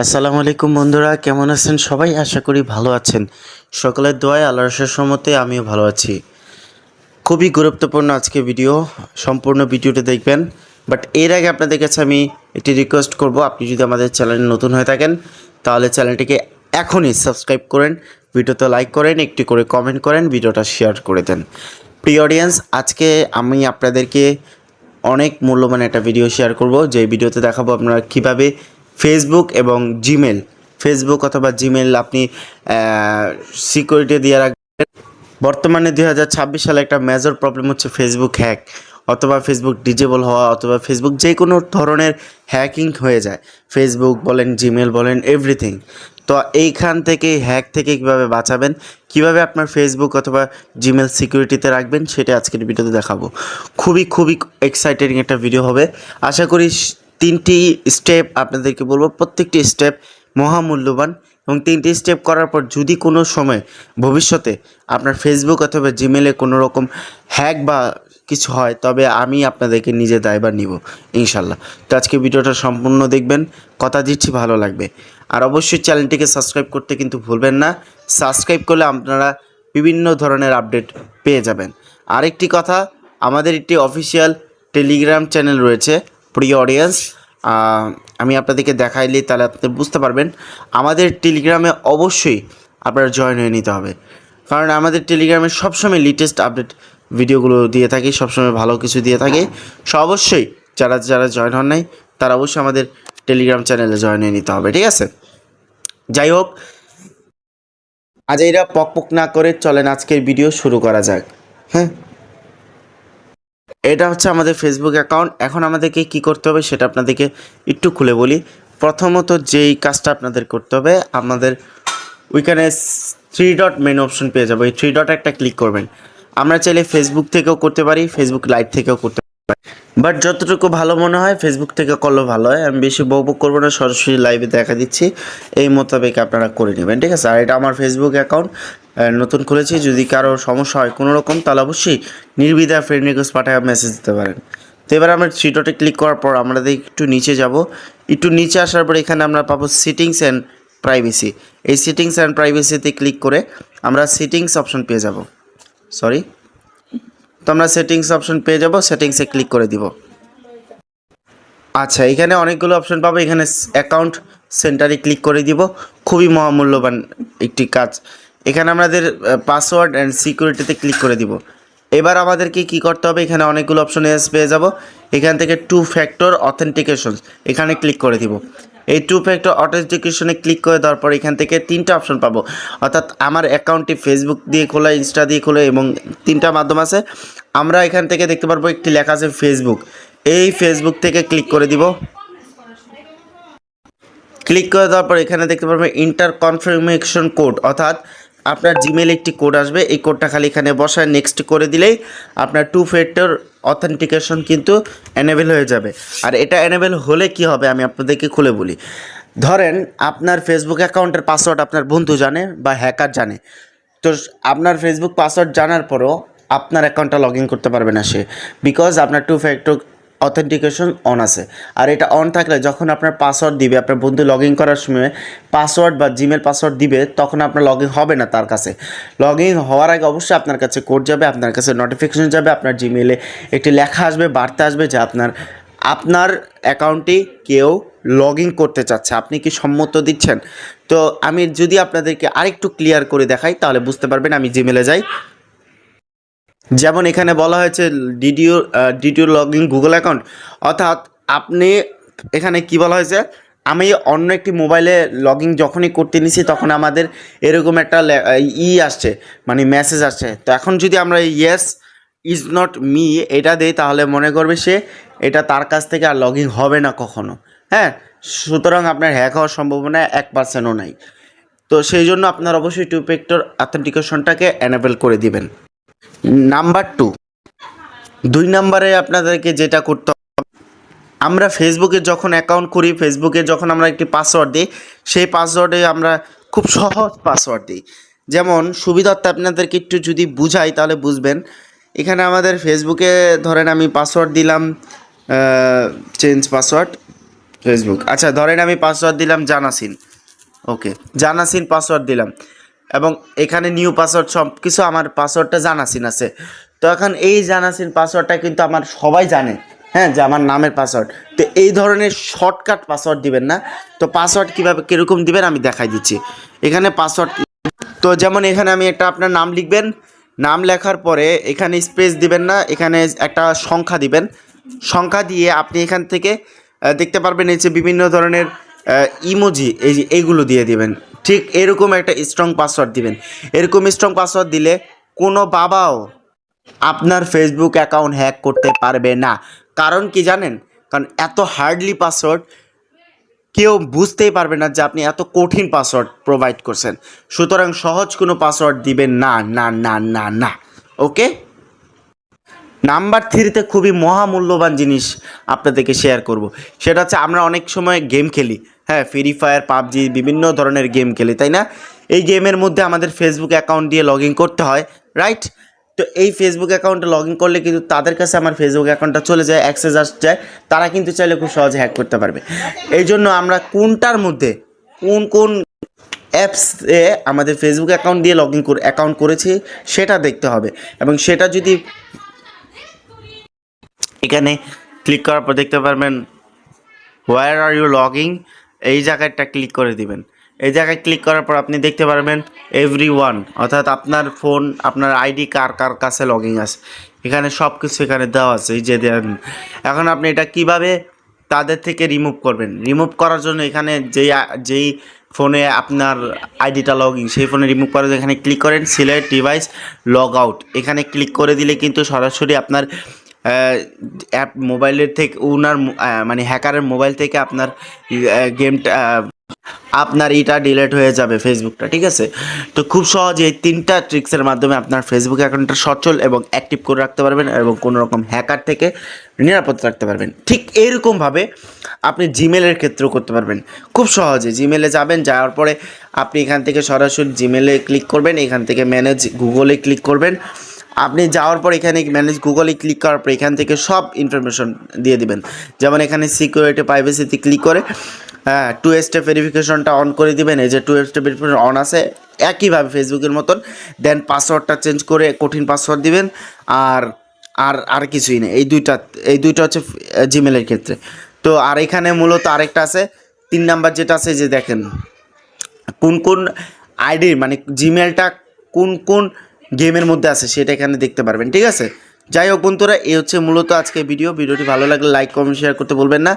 আসসালামু আলাইকুম বন্ধুরা, কেমন আছেন সবাই? আশা করি ভালো আছেন। সকলের দোয়ায় আল্লাহর রহমতে আমিও ভালো আছি। খুবই গুরুত্বপূর্ণ আজকে ভিডিও, সম্পূর্ণ ভিডিওটা দেখবেন। বাট এর আগে আপনাদের কাছে আমি একটি রিকোয়েস্ট করব, আপনি যদি আমাদের চ্যানেলে নতুন হয়ে থাকেন তাহলে চ্যানেলটিকে এখনই সাবস্ক্রাইব করেন, ভিডিওতে লাইক করেন, একটি করে কমেন্ট করেন, ভিডিওটা শেয়ার করে দেন। প্রিয় অডিয়েন্স, আজকে আমি আপনাদেরকে অনেক মূল্যবান একটা ভিডিও শেয়ার করব, যে ভিডিওতে দেখাবো আপনারা কীভাবে ফেসবুক এবং জিমেল, ফেসবুক অথবা জিমেল আপনি সিকিউরিটি দিয়ে রাখবেন। বর্তমানে 2026 সালে একটা মেজর প্রবলেম হচ্ছে ফেসবুক হ্যাক, অথবা ফেসবুক ডিজেবল হওয়া, অথবা ফেসবুক যে কোনো ধরনের হ্যাকিং হয়ে যায়। ফেসবুক বলেন, জিমেল বলেন, এভরিথিং। তো এইখান থেকে হ্যাক থেকে কীভাবে বাঁচাবেন, কিভাবে আপনার ফেসবুক অথবা জিমেল সিকিউরিটিতে রাখবেন, সেটা আজকের ভিডিওতে দেখাবো। খুবই খুবই এক্সাইটিং একটা ভিডিও হবে। আশা করি 3টি স্টেপ আপনাদেরকে বলবো, প্রত্যেকটি স্টেপ মহামূল্যবান। এবং 3টি স্টেপ করার পর যদি কোনো সময় ভবিষ্যতে আপনার ফেসবুক অথবা জিমেলে কোনো রকম হ্যাক বা কিছু হয়, তবে আমি আপনাদেরকে নিজে দায়ভার নিব ইনশাল্লাহ। তো আজকে ভিডিওটা সম্পূর্ণ দেখবেন, কথা দিচ্ছি ভালো লাগবে। আর অবশ্যই চ্যানেলটিকে সাবস্ক্রাইব করতে কিন্তু ভুলবেন না। সাবস্ক্রাইব করলে আপনারা বিভিন্ন ধরনের আপডেট পেয়ে যাবেন। আরেকটি কথা, আমাদের একটি অফিসিয়াল টেলিগ্রাম চ্যানেল রয়েছে। প্রিয় অডিয়েন্স, আমি আপনাদেরকে দেখাইলে তাহলে আপনি বুঝতে পারবেন। আমাদের টেলিগ্রামে অবশ্যই আপনারা জয়েন হয়ে নিতে হবে, কারণ আমাদের টেলিগ্রামে সবসময় লেটেস্ট আপডেট ভিডিওগুলো দিয়ে থাকি, সবসময় ভালো কিছু দিয়ে থাকি। সো অবশ্যই যারা যারা জয়েন হন নাই তারা অবশ্যই আমাদের টেলিগ্রাম চ্যানেলে জয়েন হয়ে নিতে হবে, ঠিক আছে? যাই হোক, আজ এরা পক পক না করে চলেন আজকের ভিডিও শুরু করা যাক। হ্যাঁ, এটা হচ্ছে আমাদের ফেসবুক অ্যাকাউন্ট। এখন আমাদেরকে কি করতে হবে সেটা আপনাদেরকে একটু খুলে বলি। প্রথমত যেই কাজটা আপনাদের করতে হবে, আমাদের ওইখানে 3 ডট মেন অপশন পেয়ে যাবো। এই 3 ডট একটা ক্লিক করবেন। আমরা চাইলে ফেসবুক থেকেও করতে পারি, ফেসবুক লাইভ থেকেও করতে পারি, বাট যতটুকু ভালো মনে হয় ফেসবুক থেকে করলেও ভালো হয়। আমি বেশি বকবক করবো না, সরাসরি লাইভে দেখা দিচ্ছি, এই মোতাবেক আপনারা করে নেবেন, ঠিক আছে? আর এটা আমার ফেসবুক অ্যাকাউন্ট, নতুন খুলেছি। যদি কারো সমস্যা হয় কোনো রকম, তাহলে অবশ্যই নির্বিধায় ফ্রেন্ড রিকোয়েস্ট পাঠায় মেসেজ দিতে পারেন। তো এবার আমরা 3 ডটে ক্লিক করার পর আমাদের একটু নিচে যাব। একটু নিচে আসার পর এখানে আমরা পাবো সেটিংস অ্যান্ড প্রাইভেসি। এই সেটিংস অ্যান্ড প্রাইভেসিতে ক্লিক করে আমরা সেটিংস অপশন পেয়ে যাব। সরি, তো আমরা সেটিংস অপশন পেয়ে যাব, সেটিংসে ক্লিক করে দিব। আচ্ছা, এখানে অনেকগুলো অপশন পাবো। এখানে অ্যাকাউন্ট সেন্টারে ক্লিক করে দিব। খুবই মহামূল্যবান একটি কাজ। এখানে আমাদের পাসওয়ার্ড অ্যান্ড সিকিউরিটিতে ক্লিক করে দিব। এবার আমাদেরকে কি করতে হবে, এখানে অনেকগুলো অপশন পেয়ে যাব। এখান থেকে 2 ফ্যাক্টর অথেন্টিকেশন এখানে ক্লিক করে দিব। এই 2 ফ্যাক্টর অথেন্টিকেশনে ক্লিক করে দেওয়ার পর এখান থেকে 3টা অপশন পাবো। অর্থাৎ আমার অ্যাকাউন্টটি ফেসবুক দিয়ে খোলা, ইনস্টা দিয়ে খোলা, এবং 3টা মাধ্যম আছে। আমরা এখান থেকে দেখতে পারবো একটি লেখা আছে ফেসবুক। এই ফেসবুক থেকে ক্লিক করে দিব। ক্লিক করে দেওয়ার পর এখানে দেখতে পারবেন ইন্টার কনফার্মেশন কোড, অর্থাৎ আপনার জিমেলে একটি কোড আসবে। এই কোডটা খালি এখানে বসায় নেক্সট করে দিলেই আপনার 2 ফ্যাক্টর অথেন্টিকেশন কিন্তু এনেবেল হয়ে যাবে। আর এটা এনেবেল হলে কি হবে আমি আপনাদেরকে খুলে বলি। ধরেন আপনার ফেসবুক অ্যাকাউন্টের পাসওয়ার্ড আপনার বন্ধু জানে বা হ্যাকার জানে। তো আপনার ফেসবুক পাসওয়ার্ড জানার পরও আপনার অ্যাকাউন্টটা লগ ইন করতে পারবে না সে, বিকজ আপনার 2 ফ্যাক্টর অথেন্টিকেশন অন আছে। আর এটা অন থাকলে যখন আপনার পাসওয়ার্ড দিবে, আপনার বন্ধু লগ ইন করার সময় পাসওয়ার্ড বা জিমেল পাসওয়ার্ড দিবে, তখন আপনার লগ ইন হবে না তার কাছে। লগ ইন হওয়ার আগে অবশ্যই আপনার কাছে কোড যাবে, আপনার কাছে নোটিফিকেশন যাবে, আপনার জিমেলে একটি লেখা আসবে, বার্তা আসবে যে আপনার আপনার অ্যাকাউন্টটি কেউ লগ ইন করতে চাচ্ছে, আপনি কি সম্মত দিচ্ছেন? তো আমি যদি আপনাদেরকে আরেকটু ক্লিয়ার করে দেখাই তাহলে বুঝতে পারবেন। আমি জিমেলে যাই, যেমন এখানে বলা হয়েছে DDO log in Google account, অর্থাৎ আপনি এখানে কি বলা হয়েছে, আমি অন্য একটি মোবাইলে লগ ইন যখনই করতে নিছি তখন আমাদের এরকম একটা আসছে, মানে মেসেজ আসছে। তো এখন যদি আমরা ইয়েস ইজ নট মি এটা দেই, তাহলে মনে করবে সে এটা তার কাছ থেকে আর লগ ইন হবে না কখনো। হ্যাঁ, সুতরাং আপনার হ্যাক হওয়ার সম্ভাবনা 1%ও নাই। তো সেই জন্য আপনার অবশ্যই 2 ফ্যাক্টর অথেন্টিকেশনটাকে এনেবল করে দিবেন। নাম্বার 2 নম্বরে আপনাদেরকে যেটা করতে হবে, আমরা ফেসবুকে যখন অ্যাকাউন্ট করি, ফেসবুকে যখন আমরা একটি পাসওয়ার্ড দিই, সেই পাসওয়ার্ডে আমরা খুব সহজ পাসওয়ার্ড দিই। যেমন সুবিধার্থে আপনাদেরকে একটু যদি বুঝাই তাহলে বুঝবেন। এখানে আমাদের ফেসবুকে ধরেন আমি পাসওয়ার্ড দিলাম চেঞ্জ পাসওয়ার্ড, ফেসবুক। আচ্ছা ধরেন আমি পাসওয়ার্ড দিলাম জানাসিন, ওকে জানাসিন পাসওয়ার্ড দিলাম, এবং এখানে নিউ পাসওয়ার্ড সব কিছু আমার পাসওয়ার্ডটা জানাসিন আছে। তো এখন এই জানাসিন পাসওয়ার্ডটা কিন্তু আমার সবাই জানে, হ্যাঁ, যে আমার নামের পাসওয়ার্ড। তো এই ধরনের শর্টকাট পাসওয়ার্ড দিবেন না। তো পাসওয়ার্ড কীভাবে কীরকম দিবেন আমি দেখাই দিচ্ছি। এখানে পাসওয়ার্ড, তো যেমন এখানে আমি একটা আপনার নাম লিখবেন, নাম লেখার পরে এখানে স্পেস দিবেন না, এখানে একটা সংখ্যা দিবেন। সংখ্যা দিয়ে আপনি এখান থেকে দেখতে পারবেন এই যে বিভিন্ন ধরনের ইমোজি, এই যে এইগুলো দিয়ে দিবেন। ঠিক এরকম একটা স্ট্রং পাসওয়ার্ড দিবেন। এরকম স্ট্রং পাসওয়ার্ড দিলে কোনো বাবাও আপনার ফেসবুক অ্যাকাউন্ট হ্যাক করতে পারবে না। কারণ কি জানেন? কারণ এত হার্ডলি পাসওয়ার্ড কেউ বুঝতেই পারবে না যে আপনি এত কঠিন পাসওয়ার্ড প্রোভাইড করছেন। সুতরাং সহজ কোনো পাসওয়ার্ড দিবেন না, না না না না। ওকে, নাম্বার 3তে খুবই মহামূল্যবান জিনিস আপনাদেরকে শেয়ার করব। সেটা হচ্ছে আমরা অনেক সময় গেম খেলি, হ্যাঁ, ফ্রি ফায়ার, পাবজি, বিভিন্ন ধরনের গেম খেলি, তাই না? এই গেমের মধ্যে আমাদের ফেসবুক অ্যাকাউন্ট দিয়ে লগ ইন করতে হয়, রাইট? তো এই ফেসবুক অ্যাকাউন্টে লগ ইন করলে কিন্তু তাদের কাছে আমার ফেসবুক অ্যাকাউন্টটা চলে যায়, অ্যাক্সেস আসে যায়, তারা কিন্তু চাইলে খুব সহজে হ্যাক করতে পারবে। এই জন্য আমরা কোনটার মধ্যে কোন কোন অ্যাপসে আমাদের ফেসবুক অ্যাকাউন্ট দিয়ে লগ ইন অ্যাকাউন্ট করেছি সেটা দেখতে হবে। এবং সেটা যদি এখানে ক্লিক করার পর দেখতে পারবেন হোয়ার আর ইউ লগিং, এই জায়গাটা ক্লিক করে দিবেন। এই জায়গায় ক্লিক করার পর আপনি দেখতে পারবেন এভরিওয়ান, অর্থাৎ আপনার ফোন, আপনার আইডি কার কার কাছে লগিং আছে, এখানে সব কিছু এখানে দেওয়া আছে, এই যে দেন। এখন আপনি এটা কিভাবে তাদের থেকে রিমুভ করবেন? রিমুভ করার জন্য এখানে যেই ফোনে আপনার আইডিটা লগইন, সেই ফোনে রিমুভ করার জন্য এখানে ক্লিক করেন, সিলেক্ট ডিভাইস লগ আউট, এখানে ক্লিক করে দিলে কিন্তু সরাসরি আপনার অ্যাপ মোবাইলের থেকে ওনার মানে হ্যাকারের মোবাইল থেকে আপনার গেমটা, আপনার এটা ডিলিট হয়ে যাবে, ফেসবুকটা, ঠিক আছে? তো খুব সহজে এই 3টা ট্রিক্সের মাধ্যমে আপনার ফেসবুক অ্যাকাউন্টটা সচল এবং অ্যাক্টিভ করে রাখতে পারবেন এবং কোনো রকম হ্যাকার থেকে নিরাপদ রাখতে পারবেন। ঠিক এইরকমভাবে আপনি জিমেলের ক্ষেত্রেও করতে পারবেন খুব সহজে। জিমেলে যাবেন, যাওয়ার পরে আপনি এখান থেকে সরাসরি জিমেলে ক্লিক করবেন, এখান থেকে ম্যানেজ গুগলে ক্লিক করবেন। আপনি যাওয়ার পর এখানে ম্যানেজ গুগলে ক্লিক করার পর এখান থেকে সব ইনফরমেশন দিয়ে দিবেন। যেমন এখানে সিকিউরিটি প্রাইভেসিতে ক্লিক করে হ্যাঁ 2 স্টেপ ভেরিফিকেশনটা অন করে দিবেন। এই যে 2 স্টেপ ভেরিফিকেশন অন আছে, একইভাবে ফেসবুকের মতন। দেন পাসওয়ার্ডটা চেঞ্জ করে কঠিন পাসওয়ার্ড দিবেন। আর আর আর কিছুই নেই। এই দুইটা হচ্ছে জিমেলের ক্ষেত্রে। তো আর এখানে মূলত আরেকটা আছে 3 নাম্বার যেটা আছে, যে দেখেন কোন কোন আইডি মানে জিমেলটা কোন কোন গেমের মধ্যে আছে সেটা এখানে দেখতে পারবেন, ঠিক আছে? যাই হোক বন্ধুরা, এই হচ্ছে মূলত আজকে ভিডিওটি ভালো লাগলে লাইক, কমেন্ট, শেয়ার করতে বলবেন না।